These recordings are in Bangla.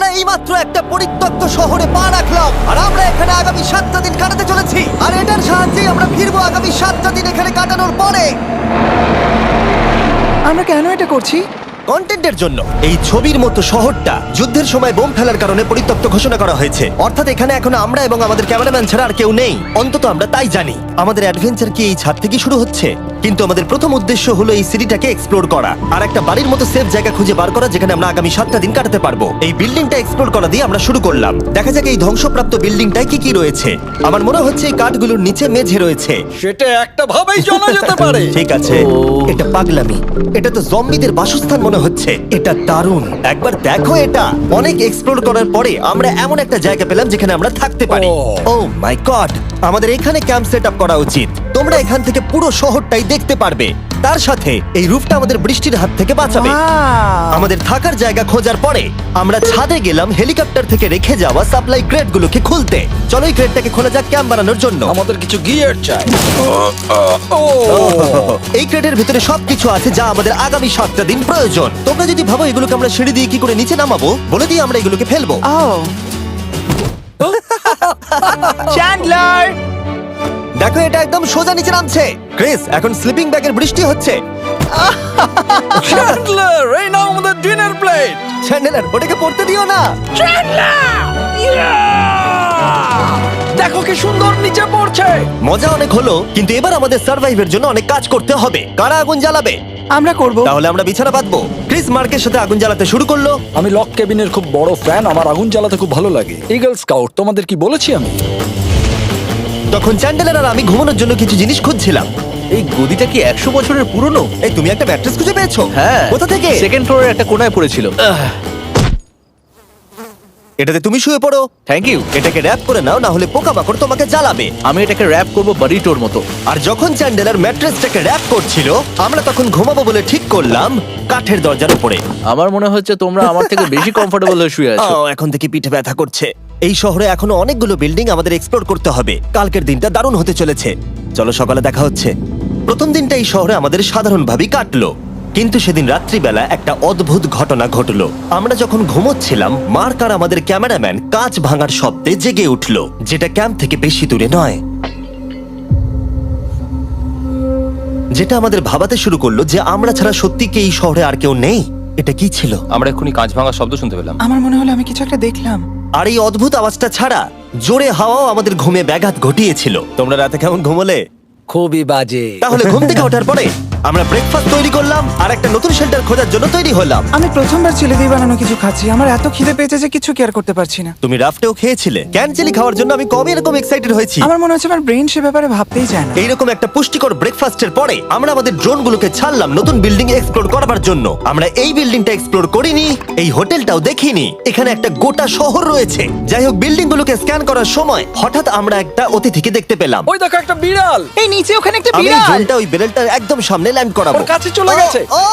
আমরা এইমাত্র একটা পরিত্যক্ত শহরে পা রাখলাম, আর আমরা এখানে আগামী 7টা দিন কাটাতে চলেছি। আর এটার সাহায্যেই আমরা ফিরবো আগামী 7টা দিন এখানে কাটানোর পরে। আমরা কেন এটা করছি? কন্টেন্টের জন্য। এই ছবির মতো শহরটা যুদ্ধের সময় বোম ফেলার কারণে পরিত্যক্ত ঘোষণা করা হয়েছে। অর্থাৎ এখানে এখন আমরা এবং আমাদের ক্যামেরাম্যান ছাড়া আর কেউ নেই, অন্তত আমরা তাই জানি। আমাদের অ্যাডভেঞ্চার কি এই ছাদ থেকে শুরু হচ্ছে? কিন্তু আমাদের প্রথম উদ্দেশ্য হলো এই সিটিটাকে এক্সপ্লোর করা আর একটা বাড়ির মতো সেফ জায়গা খুঁজে বার করা যেখানে আমরা আগামী 7টা দিন কাটাতে পারবো। এই বিল্ডিংটা এক্সপ্লোর করা দিয়ে আমরা শুরু করলাম। দেখা যাক এই ধ্বংসপ্রাপ্ত বিল্ডিংটায় কি কি রয়েছে। আমার মনে হচ্ছে এই কাঠগুলোর নিচে মেঝে রয়েছে। সেটা একটা ভাবেই জানা যেতে পারে। ঠিক আছে, এটা পাগলামি। এটা তো জম্বিদের বাসস্থান মনে হচ্ছে। এটা দারুণ, একবার দেখো এটা। অনেক এক্সপ্লোর করার পরে আমরা এমন একটা জায়গা পেলাম যেখানে আমরা থাকতে পারি। ও মাই গড, আমাদের এখানে ক্যাম্প সেট আপ করা উচিত। তোমরা এখান থেকে পুরো শহরটাই দেখতে পারবে। তার সাথে এই রুফটা আমাদের বৃষ্টির হাত থেকে বাঁচাবে। Wow! আমাদের থাকার জায়গা খোঁজার পরে আমরা ছাদে গেলাম হেলিকপ্টার থেকে রেখে যাওয়া সাপ্লাই ক্রেটগুলোকে খুলতে। চলো এই ক্রেটটাকে খোলা যাক ক্যাম্প বানানোর জন্য। আমাদের কিছু গিয়ার চাই। এই ক্রেটের ভিতরে সবকিছু আছে যা আমাদের আগামী 7টা দিন প্রয়োজন। তোমরা যদি ভাবো এগুলোকে আমরা সিঁড়ি দিয়ে কি করে নিচে নামাবো, বলে দিয়ে আমরা এগুলোকে ফেলবো। Oh! চ্যান্ডলার! দেখো এটা একদম সোজা নিচে নামছে। ক্রিস, এখন স্লিপিং ব্যাগের বৃষ্টি হচ্ছে। চ্যান্ডলার, এই নাও আমাদের ডিনার প্লেট। চ্যান্ডেলার, ওটাকে পড়তে দিও না। দেখো কি সুন্দর নিচে পড়ছে। মজা অনেক হলো, কিন্তু এবার আমাদের সার্ভাইভের জন্য অনেক কাজ করতে হবে। কারা আগুন জ্বালাবে? আমরা করব। তাহলে আমরা বিছানা বাঁধবো। ক্রিস মার্কের সাথে আগুন জ্বালাতে শুরু করলো। আমি লক কেবিনের খুব বড় ফ্যান, আমার আগুন জ্বালাতে খুব ভালো লাগে। ইগল স্কাউট, তোমাদের কি বলেছি আমি? তখন চ্যান্ডেলার আর আমি ঘুমানোর জন্য কিছু জিনিস খুঁজছিলাম। এই গদিটা কি 100 বছরের পুরনো? এই তুমি একটা ম্যাট্রেস খুঁজে পেয়েছো? হ্যাঁ। কোথা থেকে? সেকেন্ড ফ্লোরের একটা কোণায় পড়েছিল। এটাতে তুমি শুয়ে পড়ো। Thank you. এটাকে র‍্যাপ করে নাও, না হলে পোকামাকড় তোমাকে জ্বালাবে। আমি এটাকে র‍্যাপ করব বারিটোর মতো। আর যখন চ্যান্ডেলার ম্যাট্রেসটাকে র‍্যাপ করছিল, আমরা তখন ঘুমাবো বলে ঠিক করলাম কাঠের দরজার উপরে। আমার মনে হচ্ছে তোমরা আমার থেকে বেশি কমফোর্টেবল হয়ে শুয়ে আছো। এখন থেকে পিঠে ব্যথা করছে। এই শহরে এখনো অনেকগুলো বিল্ডিং আমাদের এক্সপ্লোর করতে হবে। কালকের দিনটা দারুণ হতে চলেছে। চলো সকালে দেখা হচ্ছে। প্রথম দিনটা এই শহরে আমাদের সাধারণভাবেই কাটলো, কিন্তু সেদিন রাত্রিবেলা একটা অদ্ভুত ঘটনা ঘটলো। আমরা যখন ঘুমোচ্ছিলাম, মার্ক আর আমাদের ক্যামেরাম্যান কাঁচ ভাঙার শব্দে জেগে উঠলো, যেটা ক্যাম্প থেকে বেশি দূরে নয়। যেটা আমাদের ভাবাতে শুরু করলো যে আমরা ছাড়া সত্যি কি এই শহরে আর কেউ নেই। এটা কি ছিল? আমরা এক্ষুনি কাঁচ ভাঙার শব্দ শুনতে পেলাম। আমার মনে হলো আমি কিছু একটা দেখলাম। আর এই অদ্ভুত আওয়াজটা ছাড়া জোরে হাওয়াও আমাদের ঘুমে ব্যাঘাত ঘটিয়েছিল। তোমরা রাতে কেমন ঘুমোলে? খুবই বাজে। তাহলে ঘুম থেকে ওঠার পরে আমরা ব্রেকফাস্ট তৈরি করলাম আর একটা নতুন শেল্টার খোঁজার জন্য তৈরি হলাম। আমি প্রথমবার ছেলে দিয়ে বানানো কিছু খাচ্ছি। আমার এত খিদে পেয়েছে যে কিছু কেয়ার করতে পারছি না। তুমি রাফটেও খেয়েছিলে। ক্যানচেলি খাওয়ার জন্য আমি কবে এরকম এক্সাইটেড হয়েছি। আমার মনে হচ্ছে আমার ব্রেন সে ব্যাপারে ভাবতেই চায় না। এইরকম একটা পুষ্টিকর ব্রেকফাস্টের পরে আমরা আমাদের ড্রোনগুলোকে ছাড়লাম নতুন বিল্ডিং এক্সপ্লোর করার জন্য। আমরা এই বিল্ডিংটা এক্সপ্লোর করিনি, এই হোটেলটাও দেখিনি। এখানে একটা গোটা শহর রয়েছে। যাই হোক, বিল্ডিংগুলোকে স্ক্যান করার সময় হঠাৎ আমরা একটা অতিথিকে দেখতে পেলাম। ওই দেখো একটা বিড়াল। এই নিচে ওখানে একটা আমি এই বিড়াল। ড্রোনটা ওই বেরেলটার একদম সামনে ল্যান্ড করাবো। ওর কাছে চলে গেছে। ও,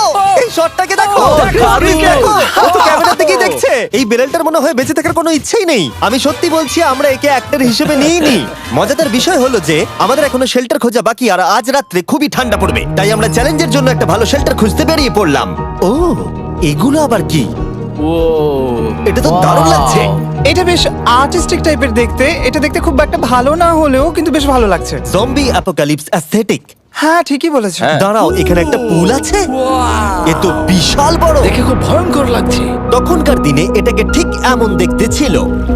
এই শটটাকে দেখো। দারুণ। দেখো, ও তো ক্যামেরা থেকেই দেখছে। এই বেরেলটার মনে হয় বেঁচে থাকার কোনো ইচ্ছেই নেই। আমি সত্যি বলছি, আমরা একে অ্যাক্টর হিসেবে নিইনি। মজাদার বিষয় হলো যে আমাদের এখনো শেল্টার খোঁজা বাকি, আর আজ রাত্রে খুবই ঠান্ডা পড়বে। তাই আমরা চ্যালেঞ্জের জন্য একটা ভালো শেল্টার খুঁজতে বেরিয়ে পড়লাম। ও, এগুলো আবার কি? ও, এটা তো দারুণ লাগছে। এটা বেশ আর্টিস্টিক টাইপের দেখতে। এটা দেখতে খুব একটা ভালো না হলেও কিন্তু বেশ ভালো লাগছে। Zombie apocalypse aesthetic. হ্যাঁ, ঠিকই বলেছো। দাঁড়াও, এখানে একটা পুল আছে। এ তো বিশাল বড়। দেখে খুব ভয়ঙ্কর লাগছে। তখনকার দিনে এটাকে ঠিক এমন দেখতে ছিল,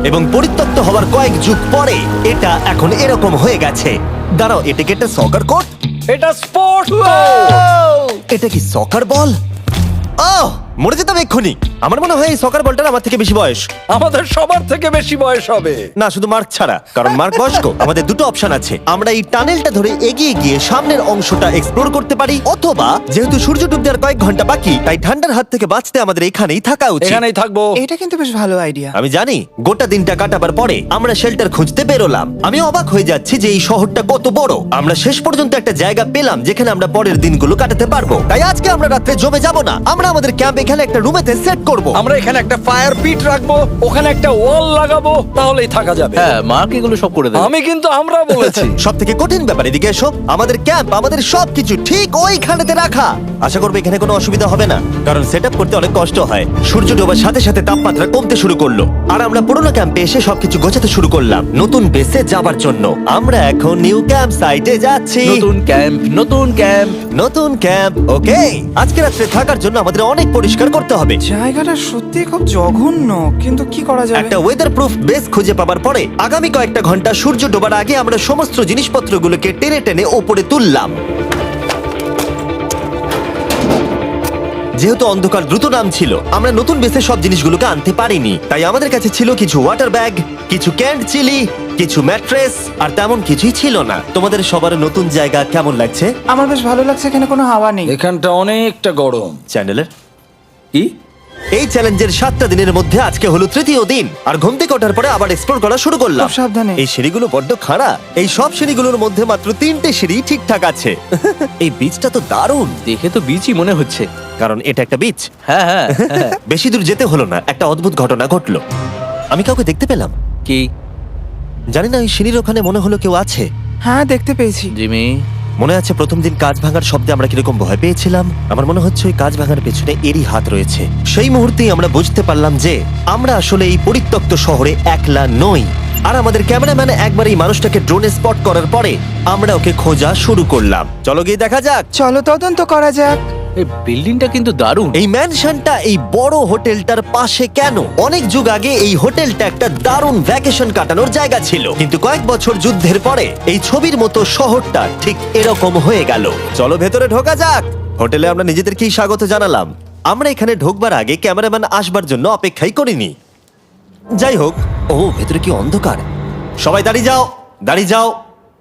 এবং পরিত্যক্ত হওয়ার কয়েক যুগ পরে এটা এখন এরকম হয়ে গেছে। দাঁড়াও, এটাকে একটা সকার কোর্ট? এটা স্পোর্টস। এটা কি সকার বল? আহ, মরে যেতাম এক্ষুনি। আমার মনে হয় এই সকার বলটার আমার থেকে বেশি বয়স। আমাদের সবার থেকে বেশি বয়স হবে। না, শুধু মার্ক ছাড়া, কারণ মার্ক বয়স্ক। আমাদের দুটো অপশন আছে। আমরা এই টানেলটা ধরে এগিয়ে গিয়ে সামনের অংশটা এক্সপ্লোর করতে পারি, অথবা যেহেতু সূর্য ডুবতে আর কয়েক ঘন্টা বাকি, তাই ঠান্ডার হাত থেকে বাঁচতে আমাদের এখানেই থাকা উচিত। এখানেই থাকবো। এটা কিন্তু বেশ ভালো আইডিয়া। আমি জানি। গোটা দিনটা কাটাবার পরে আমরা শেল্টার খুঁজতে বেরোলাম। আমি অবাক হয়ে যাচ্ছি যে এই শহরটা কত বড়। আমরা শেষ পর্যন্ত একটা জায়গা পেলাম যেখানে আমরা পরের দিনগুলো কাটাতে পারবো। তাই আজকে আমরা রাত্রে জমে যাব না। আমরা আমাদের ক্যাম্প এখানে একটা রুমেতে সেট করব। আমরা এখানে একটা ফায়ার পিট রাখবো, ওখানে একটা ওয়াল লাগাবো, তাহলেই থাকা যাবে। হ্যাঁ মার্ক এগুলো সব করে দেবে। আমি কিন্তু আমরা বলেছি। সব থেকে কঠিন ব্যাপার, এদিকে এসো। আমাদের ক্যাম্প, আমাদের সবকিছু ঠিক ওইখানেতে রাখা। আশা করবো এখানে কোনো অসুবিধা হবে না, কারণ সেট আপ করতে অনেক কষ্ট হয়। সূর্য ডোবার সাথে সাথে তাপমাত্রা কমতে শুরু করলো, আর আমরা পুরোনো ক্যাম্পে এসে সবকিছু গোছাতে শুরু করলাম নতুন বেসে যাবার জন্য। আমরা এখন নিউ ক্যাম্প সাইটে যাচ্ছি। নতুন ক্যাম্প, নতুন ক্যাম্প। নতুন ক্যাম্প, ওকে। আজকে রাত্রে থাকার জন্য আমাদের অনেক পরিষ্কার করতে হবে। জায়গাটা সত্যি খুব জঘন্য, কিন্তু কি করা যাবে? একটা ওয়েদার প্রুফ বেস খুঁজে পাবার পরে আগামী কয়েকটা ঘন্টা সূর্য ডোবার আগে আমরা সমস্ত জিনিসপত্রগুলোকে টেনে টেনে ওপরে তুললাম। যেহেতু অন্ধকার দ্রুত নামছিল, আমরা নতুন বেসে সব জিনিসগুলোকে আনতে পারিনি, তাই আমাদের কাছে ছিল কিছু ওয়াটার ব্যাগ, কিছু ক্যান্ড চিলি, কিছু ম্যাট্রেস, আর তেমন কিছুই ছিল না। তোমাদের সবার নতুন জায়গা কেমন লাগছে? আমার বেশ ভালো লাগছে, এখানে কোনো হাওয়া নেই। এখানটা অনেকটা গরম। চ্যানেলের কি? এই চ্যালেঞ্জের 7টা দিনের মধ্যে আজকে হলো তৃতীয় দিন, আর ঘুম থেকে ওঠার পরে আবার এক্সপ্লোর করা শুরু করলাম। খুব সাবধানে। এই সিঁড়িগুলো বড্ড খাড়া। এই সব সিঁড়িগুলোর মধ্যে মাত্র 3টে সিঁড়ি ঠিকঠাক আছে। এই বীজটা তো দারুণ, দেখে তো বিচই মনে হচ্ছে। কারণ এটা একটা বীজ। হ্যাঁ হ্যাঁ হ্যাঁ। বেশি দূর যেতে হলো না, একটা অদ্ভুত ঘটনা ঘটলো। আমি কাউকে দেখতে পেলাম, কি? জানি না, ওই সিঁড়ির ওখানে মনে হলো কেউ আছে। হ্যাঁ, দেখতে পেয়েছি। জিমি, মনে আছে প্রথম দিন কাঁচ ভাঙার শব্দে আমরা কিরকম ভয় পেয়েছিলাম? আমার মনে হচ্ছে ওই কাঁচ ভাঙার পেছনে এরই হাত রয়েছে। সেই মুহূর্তেই আমরা বুঝতে পারলাম যে আমরা আসলে এই পরিত্যক্ত শহরে একলা নই। আর আমাদের ক্যামেরাম্যান একবার এই মানুষটাকে ড্রোনে স্পট করার পরে আমরা ওকে খোঁজা শুরু করলাম। চলো গিয়ে দেখা যাক। চলো তদন্ত করা যাক। এই বিল্ডিংটা কিন্তু দারুণ। এই ম্যানশনটা এই বড় হোটেলটার পাশে কেন? অনেক যুগ আগে এই হোটেলটা একটা দারুণ ভ্যাকেশন কাটানোর জায়গা ছিল, কিন্তু কয়েক বছর যুদ্ধের পরে এই ছবির মতো শহরটা ঠিক এরকম হয়ে গেল। চলো ভেতরে ঢোকা যাক। হোটেলে আমরা নিজেদেরকেই স্বাগত জানালাম। আমরা এখানে ঢোকবার আগে ক্যামেরাম্যান আসবার জন্য অপেক্ষাই করিনি। যাই হোক, ও ভেতরে কি অন্ধকার। সবাই দাঁড়িয়ে যাও, দাঁড়িয়ে যাও।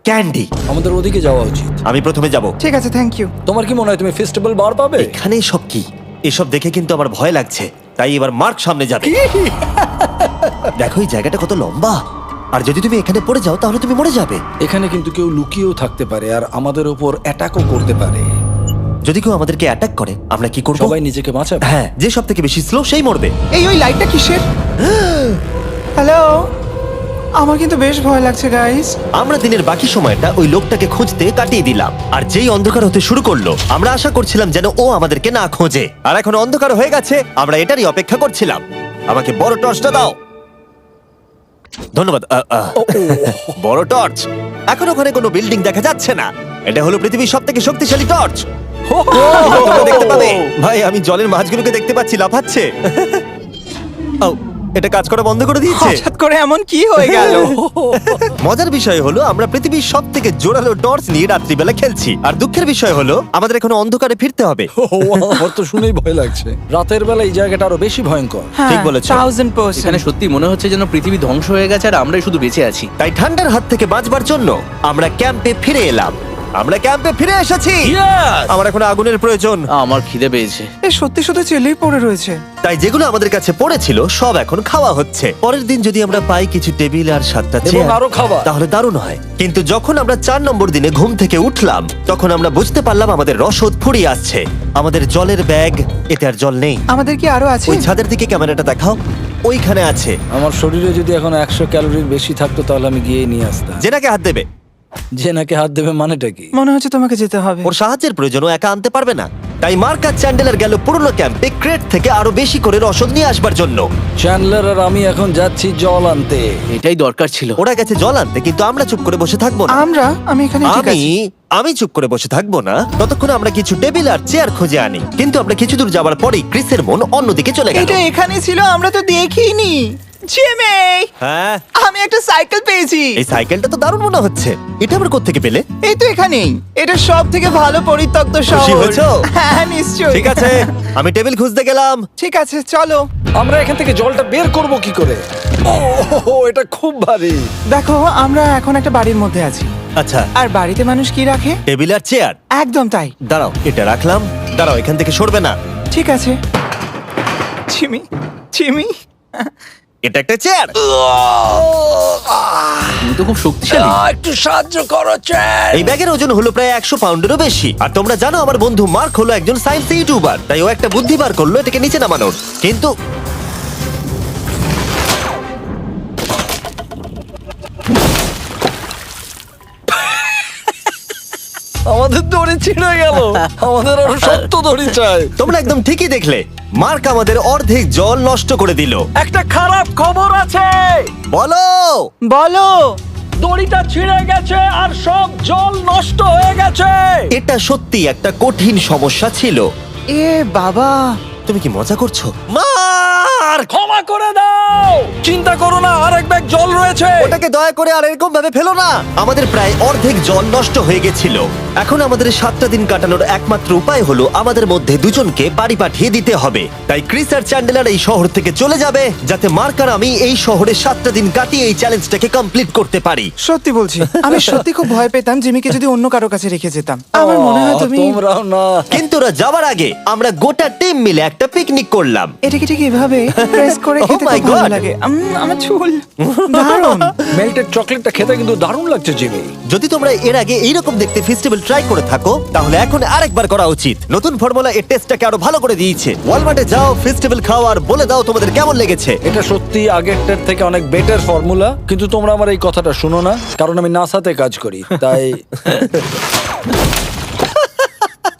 ক্যান্ডি, আমাদের ওদিকে যাওয়া উচিত। আমি প্রথমে যাব। ঠিক আছে, থ্যাংক ইউ। তোমার কি মনে হয় তুমি ফেস্টিভ্যাল বার পাবে? এখানে সব কি? এসব দেখে কিন্তু আমার ভয় লাগছে, তাই এবার মার্ক সামনে যাবে। দেখো এই জায়গাটা কত লম্বা, আর যদি তুমি এখানে পড়ে যাও তাহলে তুমি মরে যাবে। এখানে কিন্তু কেউ লুকিয়েও থাকতে পারে আর আমাদের উপর অ্যাটাকও করতে পারে। যদি কেউ আমাদেরকে অ্যাটাক করে আমরা কি করব? সবাই নিজেকে বাঁচাবে। হ্যাঁ, যে সব থেকে বেশি স্লো সেই মরবে। ওই লাইটটা কিসের? হ্যালো, আমার কিন্তু বেশ ভয় লাগছে গাইস। আমরা দিনের বাকি সময়টা ওই লোকটাকে খুঁজতে কাটিয়ে দিলাম, আর যেই অন্ধকার হতে শুরু করলো আমরা আশা করছিলাম যেন ও আমাদেরকে না খোঁজে। আর এখন অন্ধকার হয়ে গেছে, আমরা এটারই অপেক্ষা করছিলাম। আমাকে বড় টর্চটা দাও। ধন্যবাদ। বড় টর্চ। এখন ওখানে কোনো বিল্ডিং দেখা যাচ্ছে না। এটা হলো পৃথিবীর সব থেকে শক্তিশালী টর্চ। তোমরা দেখতে পাবে। ভাই, আমি জলের মাছগুলোকে দেখতে পাচ্ছি লাফাচ্ছে। ও, এটা কাজ করা বন্ধ করে দিয়েছে। হঠাৎ করে এমন কি হয়ে গেল? মজার বিষয় হলো আমরা পৃথিবীর সব থেকে জোরালো টর্চ নিয়ে রাত্রিবেলা খেলছি, আর দুঃখের বিষয় হলো আমাদের এখন অন্ধকারে ফিরতে হবে। আমার তো শুনেই ভয় লাগছে। রাতের বেলা এই জায়গাটা আরো বেশি ভয়ঙ্কর। হ্যাঁ, ঠিক বলেছো। 1000%। এখানে সত্যি মনে হচ্ছে যেন পৃথিবী ধ্বংস হয়ে গেছে আর আমরাই শুধু বেঁচে আছি। তাই ঠান্ডার হাত থেকে বাঁচবার জন্য আমরা ক্যাম্পে ফিরে এলাম। আমরা ক্যাম্পে ফিরে এসেছি। আমার এখন আগুনের প্রয়োজন। আমার খিদে পেয়েছে। এ সত্যি শুধু চেলেই পড়ে রয়েছে। তাই যেগুলো আমাদের কাছে পড়েছিল সব এখন খাওয়া হচ্ছে। পরের দিন যদি আমরা পাই কিছু টেবিল আর 7টা এবং চেয়ার আরো খাবার। তাহলে দারুণ হয়। কিন্তু যখন আমরা 4 নম্বর দিনে ঘুম থেকে উঠলাম তখন আমরা বুঝতে পারলাম আমাদের রসদ ফুরিয়ে আসছে। আমাদের জলের ব্যাগ, এতে আর জল নেই। আমাদের কি আরো আছে? ওই ছাদের দিকে ক্যামেরাটা দেখাও, ওইখানে আছে। আমার শরীরে যদি এখন 100 ক্যালোরির বেশি থাকতো তাহলে আমি গিয়ে নিয়ে আসতাম। জেনাকে হাত দেবে। যে নাকি হাত দেবে মানেটা কি? মনে হচ্ছে তোমাকে যেতে হবে। ওর সাহায্যের প্রয়োজন, ও একা আনতে পারবে না। তাই মার্ক আর চ্যান্ডেলার গেল পুরনো ক্যাম্পে ক্রেট থেকে আরো বেশি করে রসদ নিয়ে আসবার জন্য। চ্যান্ডলার আর আমি এখন যাচ্ছি জল আনতে। এটাই দরকার ছিল। ওরা গেছে জল আনতে, কিন্তু আমরা চুপ করে বসে থাকবো না। আমি এখানে ঠিক আছি। আমি চুপ করে বসে থাকবো না ততক্ষণ আমরা কিছু টেবিল আর চেয়ার খুঁজে আনি। কিন্তু আমরা কিছু দূর যাবার পরেই ক্রিসের মন অন্যদিকে চলে গেল। এটা এখানে ছিল, আমরা তো দেখিনি। জিমি, হ্যাঁ, আমি একটা সাইকেল পেয়েছি। এই সাইকেলটা তো দারুণ মনে হচ্ছে। এটা আবার কোত্থেকে পেলে? এই তো এখানেই। এটা সব থেকে ভালো পরিত্যক্ত খুশি শহর। হয়েছো? হ্যাঁ, নিশ্চয়ই। ঠিক আছে, আমি টেবিল খুঁজতে গেলাম। ঠিক আছে, চলো। আমরা এখান থেকে জলটা বের করব কি করে? ও, এটা খুব ভারী। দেখো, আমরা এখন একটা বাড়ির মধ্যে আছি। আচ্ছা, আর বাড়িতে মানুষ কি রাখে? টেবিল আর চেয়ার। একদম তাই। দাঁড়াও, এটা রাখলাম। দাঁড়াও, এখান থেকে সরবে না। ঠিক আছে। চিমি, চিমি, এটা একটা চেয়ার। তুমি তো খুব শক্তিশালী। একটু সাহায্য করো চ্যান। এই ব্যাগের ওজন হলো প্রায় 100 পাউন্ডেরও বেশি। আর তোমরা জানো আমার বন্ধু মার্ক হলো একজন সায়েন্স ইউটিউবার, তাই ও একটা বুদ্ধি বার করলো এটাকে নিচে নামানোর। কিন্তু আমাদের দড়ি ছিঁড়ে গেল। আমাদের আরো শক্ত দড়ি চাই। তোমরা একদম ঠিকই দেখলে, মার্ক আমাদের অর্ধেক জল নষ্ট করে দিল। একটা খারাপ খবর আছে, বলো। বলো। দড়িটা ছিঁড়ে গেছে আর সব জল নষ্ট হয়ে গেছে। এটা সত্যি একটা কঠিন সমস্যা ছিল। এ বাবা। তুমি কি মজা করছো? মার্ক, ক্ষমা করে দাও। চিন্তা করো না, আরেক ব্যাগ জল রয়েছে। ওটাকে দয়া করে আর এরকম ভাবে ফেলো না। আমাদের প্রায় অর্ধেক জল নষ্ট হয়ে গেছিল। এখন আমাদের 7টা দিন কাটানোর একমাত্র উপায় হলো আমাদের মধ্যে দুজনকে বাড়ি পাঠিয়ে দিতে হবে। তাই ক্রিস আর চ্যান্ডেলার এই শহর থেকে চলে যাবে, যাতে মার্ক আর আমি এই শহরে 7টা দিন কাটিয়ে এই চ্যালেঞ্জটাকে কমপ্লিট করতে পারি। সত্যি বলছি, আমি সত্যি খুব ভয় পেতাম জিমিকে যদি অন্য কারো কাছে রেখে যেতাম। আমার মনে হয় তুমি তোমরাও না। কিন্তু ওরা যাওয়ার আগে আমরা গোটা টিম মিলে একটা পিকনিক করলাম। এটাকে ঠিক এভাবে প্রেস করে Oh খেতে my খুব ভালো God! লাগে। আমার চুল দারুণ। মেল্টেড চকলেটটা খেতে কিন্তু দারুণ লাগছে জিমি। যদি তোমরা এর আগে এইরকম দেখতে ফেস্টিভ্যাল ট্রাই করে থাকো, তাহলে এখন আরেকবার করা উচিত। নতুন ফর্মুলা এর টেস্টটাকে আরো ভালো করে দিয়েছে। ওয়ালমার্টে যাও, ফেস্টিভ্যাল খাও আর বলে দাও তোমাদের কেমন লেগেছে। এটা সত্যি আগেরটার থেকে অনেক বেটার ফর্মুলা, কিন্তু তোমরা আমার এই কথাটা শুনো না, কারণ আমি নাসাতে কাজ করি, তাই।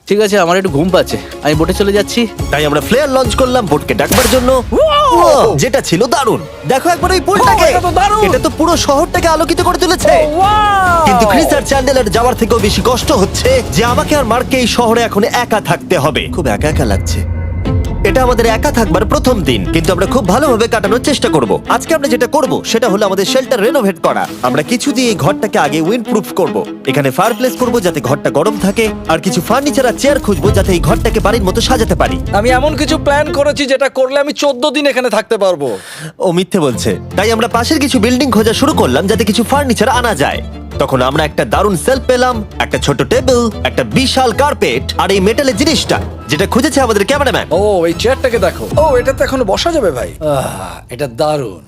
ঠিক আছে, আমার একটু ঘুম পাচ্ছে, আমি বোটে চলে যাচ্ছি। তাই আমরা ফ্লেয়ার লঞ্চ করলাম বোটকে ডাকবার জন্য, যেটা ছিল দারুণ। দেখো একবার ওই পুলটাকে, এটা তো দারুণ! এটা তো পুরো শহরটাকে আলোকিত করে তুলেছে। কিন্তু ক্রিস আর চ্যান্ডেলার যাওয়ার থেকেও বেশি কষ্ট হচ্ছে যে আমাকে আর মার্ককে এই শহরে এখন একা থাকতে হবে। খুব একা একা লাগছে। এটা আমাদের একা থাকবার প্রথম দিন, কিন্তু আমরা খুব ভালোভাবে কাটানোর চেষ্টা করব। আজকে আমরা যেটা করব সেটা হলো আমাদের শেল্টার রেনোভেট করা। আমরা কিছু দিয়ে এই ঘরটাকে আগে উইন্ড প্রুফ করব। এখানে ফায়ারপ্লেস করব যাতে ঘরটা গরম থাকে, আর কিছু ফার্নিচার আর চেয়ার খুঁজবো যাতে এই ঘরটাকে বাড়ির মতো সাজাতে পারি। আমি এমন কিছু প্ল্যান করেছি যেটা করলে আমি 14 দিন এখানে থাকতে পারবো। ও মিথ্যে বলছে। তাই আমরা পাশের কিছু বিল্ডিং খোঁজা শুরু করলাম যাতে কিছু ফার্নিচার আনা যায়। তখন আমরা একটা দারুণ সেলফ পেলাম, একটা ছোট টেবিল, একটা বিশাল কার্পেট আর এই মেটালের জিনিসটা যেটা খুঁজেছে আমাদের ক্যামেরাম্যান। ও এই চেয়ারটাকে দেখো। ও এটা তো এখনো বসা যাবে ভাই। এটা দারুণ।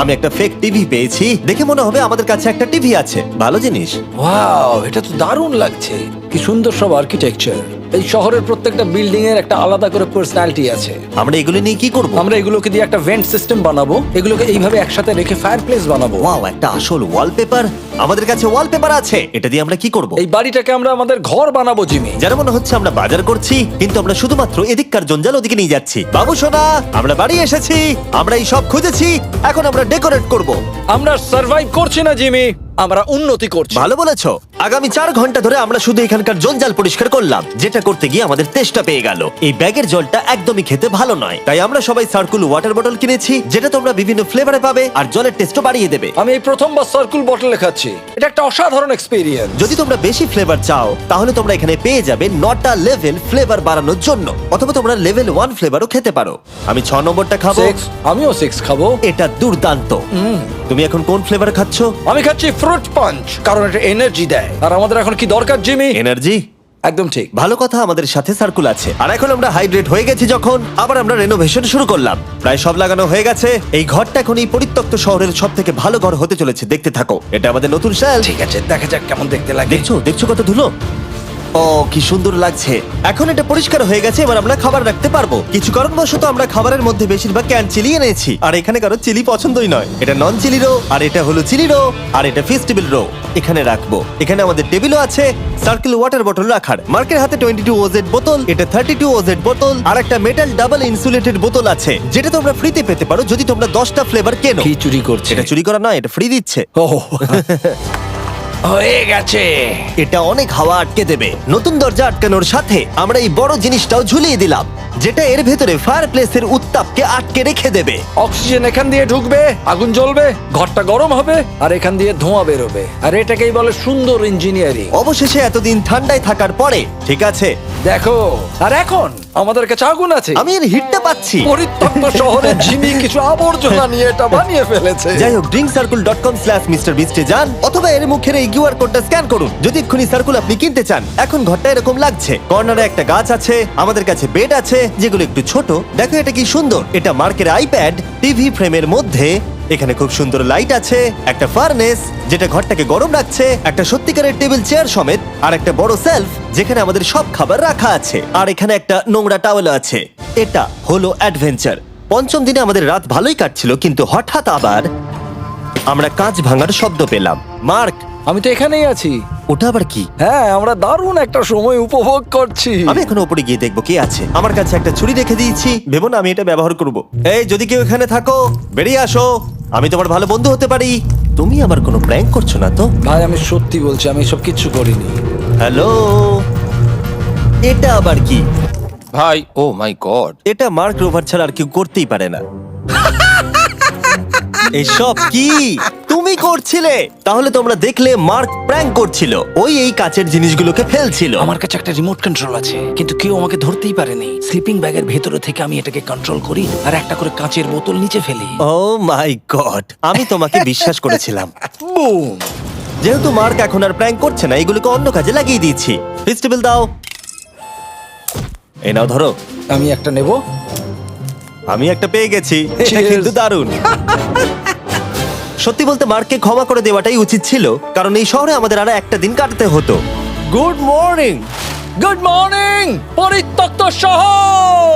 আমি একটা ফেক টিভি পেয়েছি, দেখে মনে হবে আমাদের কাছে একটা টিভি আছে। ভালো জিনিস। ওয়াও, এটা তো দারুণ লাগছে। কি সুন্দর সব আর্কিটেকচার। এই শহরের প্রত্যেকটা বিল্ডিং এর একটা আলাদা করে পার্সোনালিটি আছে। আমরা এগুলো নিয়ে কি করব? আমরা এগুলোকে দিয়ে একটা ভেন্ট সিস্টেম বানাবো, এগুলোকে এইভাবে একসাথে রেখে ফায়ারপ্লেস বানাবো। ওয়াও, একটা আসল ওয়ালপেপার। আমাদের কাছে ওয়ালপেপার আছে, এটা দিয়ে আমরা কি করব? এই বাড়িটাকে আমরা আমাদের ঘর বানাবো জিমি। যেন মনে হচ্ছে আমরা বাজার করছি, কিন্তু আমরা শুধুমাত্র এদিককার জঞ্জাল ওদিকে নিয়ে যাচ্ছি। বাবু সোনা, আমরা বাড়ি এসেছি, আমরা এই সব খুঁজেছি, এখন আমরা ডেকোরেট করব। আমরা সার্ভাইভ করছি না জিমি, আমরা উন্নতি করছি। ভালো বলেছো। আগামী 4 ঘন্টা ধরে আমরা শুধু এখানকার জঞ্জাল পরিষ্কার করলাম, যেটা করতে গিয়ে আমাদের তেষ্টা পেয়ে গেল। এই ব্যাগের জলটা একদমই খেতে ভালো নয়, তাই আমরা সবাই সার্কুল ওয়াটার বটল কিনেছি, যেটা তোমরা বিভিন্ন ফ্লেভারে পাবে আর জলের টেস্টও বাড়িয়ে দেবে। আমি এই প্রথমবার সার্কুল বটলে খাচ্ছি, এটা একটা অসাধারণ এক্সপেরিয়েন্স। যদি তোমরা বেশি ফ্লেভার চাও, তাহলে তোমরা এখানে পেয়ে যাবে 9টা লেভেল ফ্লেভার বাড়ানোর জন্য, অথবা তোমরা লেভেল 1 ফ্লেভারও খেতে পারো। আমি 6 নম্বরটা খাবো। আমিও 6 খাবো। এটা দুর্দান্ত। তুমি এখন কোন ফ্লেভার খাচ্ছো? আমি খাচ্ছি ফ্রুট পাঞ্চ, কারণ এটা এনার্জি দেয়। আর আমাদের এখন কি দরকার জিমি? এনার্জি। একদম ঠিক। ভালো কথা, আমাদের সাথে সার্কুল আছে। আর এখন আমরা হাইড্রেট হয়ে গেছি যখন, আবার আমরা রেনোভেশন শুরু করলাম। প্রায় সব লাগানো হয়ে গেছে। এই ঘরটা এখন এই পরিত্যক্ত শহরের সব থেকে ভালো ঘর হতে চলেছে। দেখতে থাকো, এটা আমাদের নতুন শেল। ঠিক আছে, দেখা যাক কেমন দেখতে লাগে। দেখছো কত ধুলো। ও কি সুন্দর লাগছে। এখন এটা পরিষ্কার হয়ে গেছে, এবার আমরা খাবার রাখতে পারবো। কিছু কারণবশত আমরা খাবারের মধ্যে বেশিরভাগ ক্যান চিলি এনেছি, আর এখানে কারো চিলি পছন্দই নয়। এটা নন চিলি রো, আর এটা হলো চিলি রো, আর এটা ফেস্টিভ্যাল রো। এখানে রাখবো। এখানে আমাদের টেবিলও আছে, সার্কেল ওয়াটার বটল রাখার। মার্কের হাতে 22 ওজেড বোতল, এটা 32 ওজেড বোতল, আর একটা মেটাল ডাবল ইনসুলেটেড বোতল আছে, যেটা তোমরা ফ্রিতে পেতে পারো যদি তোমরা 10টা ফ্লেভার কেনো। কি চুরি করছে? এটা চুরি করা নয়, এটা ফ্রি দিচ্ছে। ও হয়ে গেছে। এটা অনেক হাওয়া আটকে দেবে। নতুন দরজা আটকানোর সাথে আমরা এই বড় জিনিসটাও ঝুলিয়ে দিলাম, যেটা এর ভেতরে ফায়ারপ্লেসের উত্তাপকে আটকে রেখে দেবে। অক্সিজেন এখান দিয়ে ঢুকবে, আগুন জ্বলবে, ঘরটা গরম হবে, আর এখান দিয়ে ধোঁয়া বেরোবে। আর এটাকেই বলে সুন্দর ইঞ্জিনিয়ারিং। অবশেষে এতদিন ঠান্ডায় থাকার পরে ঠিক আছে। দেখো, আর এখন আমাদের কাছে আগুন আছে। আমি এর হিটটা পাচ্ছি। পরিত্যক্ত শহরে জিমি কিছু আবর্জনা নিয়ে এটা বানিয়ে ফেলেছে। যাই হোক, drinkcircle.com/MrBeast এ যান অথবা এর মুখের এই কিউআর কোডটা স্ক্যান করুন যদি এক্ষুনি সার্কুল আপনি কিনতে চান। এখন ঘরটা এরকম লাগছে, কর্নারে একটা গাছ আছে, আমাদের কাছে বেড আছে যেগুলো একটু ছোট। দেখো এটা কি সুন্দর, এটা মার্কের আইপ্যাড টিভি ফ্রেমের মধ্যে। এখানে খুব সুন্দর লাইট আছে, একটা ফার্নেস যেটা ঘরটাকে গরম রাখছে, একটা সত্যিকারের টেবিল চেয়ার সমেত, আর একটা বড় সেলফ যেখানে আমাদের সব খাবার রাখা আছে, আর এখানে একটা নোংরা টাওয়েল আছে। এটা হলো অ্যাডভেঞ্চার। পঞ্চম দিনে আমাদের রাত ভালোই কাটছিল, কিন্তু হঠাৎ আবার আমরা কাঁচ ভাঙার শব্দ পেলাম। মার্ক, আমি তো এখানেই আছি। ওটা আবার কি? হ্যাঁ, আমরা দারুণ একটা সময় উপভোগ করছি। আমি এখন উপরে গিয়ে দেখবো কি আছে। আমার কাছে একটা ছুরি রেখে দিয়েছি, ভেবো না আমি এটা ব্যবহার করব। এই, যদি কেউ এখানে থাকো বেরিয়ে আসো, আমি তোমার ভালো বন্ধু হতে পারি। তুমি আমার কোনো প্র্যাঙ্ক করছো না তো? ভাই, আমি সত্যি বলছি, আমি এসব কিচ্ছু করিনি। হ্যালো, এটা আবার কি? ভাই, ও মাই গড। এটা মার্ক রোভার ছাড়া আর কেউ করতেই পারে না। এসব কি তুমি করছিলে? তাহলে তোমরা দেখলে মার্ক প্র্যাঙ্ক করছিল। ওই এই কাচের জিনিসগুলোকে ফেলছিল। আমার কাছে একটা রিমোট কন্ট্রোল আছে, কিন্তু কেউ আমাকে ধরতেই পারেনি। স্লিপিং ব্যাগের ভেতরে থেকে আমি এটাকে কন্ট্রোল করি আর একটা করে কাঁচের বোতল নিচে ফেলি। ও মাই গড, আমি তোমাকে বিশ্বাস করেছিলাম। বুম! যেহেতু মার্ক এখন আর প্র্যাঙ্ক করছে না, এগুলোকে অন্য কাজে লাগিয়ে দিয়েছি। ফেস্টিভ্যাল দাও। এই নাও, ধরো। আমি একটা নেব। আমি একটা পেয়ে গেছি। এটা Cheers! কিন্তু দারুণ। সত্যি বলতে মার্ককে ক্ষমা করে দেওয়াটাই উচিত ছিল, কারণ এই শহরে আমাদের আর একটা দিন কাটাতে হতো। Good morning. গুড মর্নিং, পরিত্যক্ত শহর।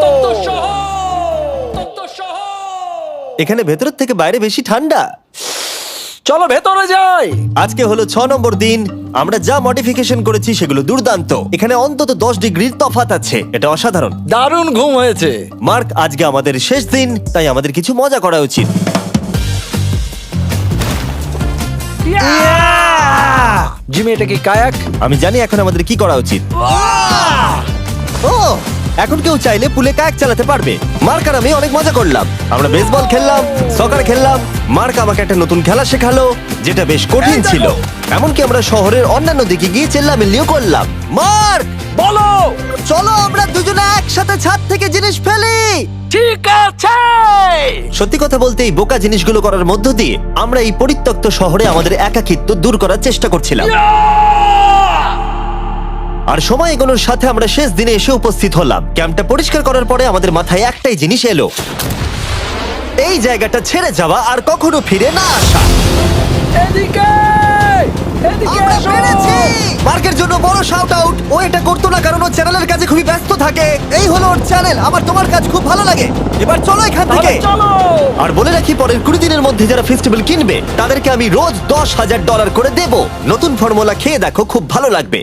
এখানে ভেতরের থেকে বাইরে বেশি ঠান্ডা। চলো ভেতরে যাই। আজকে হলো 6 নম্বর দিন। আমরা যা মডিফিকেশন করেছি সেগুলো দুর্দান্ত। এখানে অন্তত 10 ডিগ্রির তফাৎ আছে, এটা অসাধারণ। দারুণ ঘুম হয়েছে। মার্ক, আজকে আমাদের শেষ দিন, তাই আমাদের কিছু মজা করা উচিত। জিমি, এটা কি কায়াক? আমি জানি এখন আমাদের কি করা উচিত। ও, এখন কেউ চাইলে পুলে কায়াক চালাতে পারবে। মার্ক আর আমি অনেক মজা করলাম। আমরা বেসবল খেললাম, সকার খেললাম। মার্ক আমাকে একটা নতুন খেলা শেখালো যেটা বেশ কঠিন ছিল। এমনকি আমরা শহরের অন্যান্য দিকে গিয়ে চেল্লামিল্লিও করলাম। মার্ক, বলো। চলো আমরা দুজনে একসাথে ছাদ থেকে জিনিস ফেলি। ঠিক আছে। সত্যি কথা বলতে এই বোকা জিনিসগুলো করার মধ্য দিয়ে আমরা এই পরিত্যক্ত শহরে আমাদের একাকিত্ব দূর করার চেষ্টা করছিলাম। আর সময় এগোনোর সাথে আমরা শেষ দিনে এসে উপস্থিত হলাম। ক্যাম্পটা পরিষ্কার করার পরে আমাদের মাথায় একটাই জিনিস এলো, এই জায়গাটা ছেড়ে যাওয়া আর কখনো ফিরে না আসা। এদিকে, এদিকে আমরা এসো। পেরেছি! মার্কের জন্য বড় শাউট আউট। ও এটা করতো না কারণ ও চ্যানেলের কাছে খুবই ব্যস্ত থাকে। এই হলো ওর চ্যানেল। আমার তোমার কাজ খুব ভালো লাগে। এবার চলো এখান থেকে। তাহলে চলো। আর বলে রাখি, পরের 20 দিনের মধ্যে যারা ফেস্টিভ্যাল কিনবে তাদেরকে আমি রোজ $10,000 করে দেব। নতুন ফর্মুলা খেয়ে দেখো, খুব ভালো লাগবে।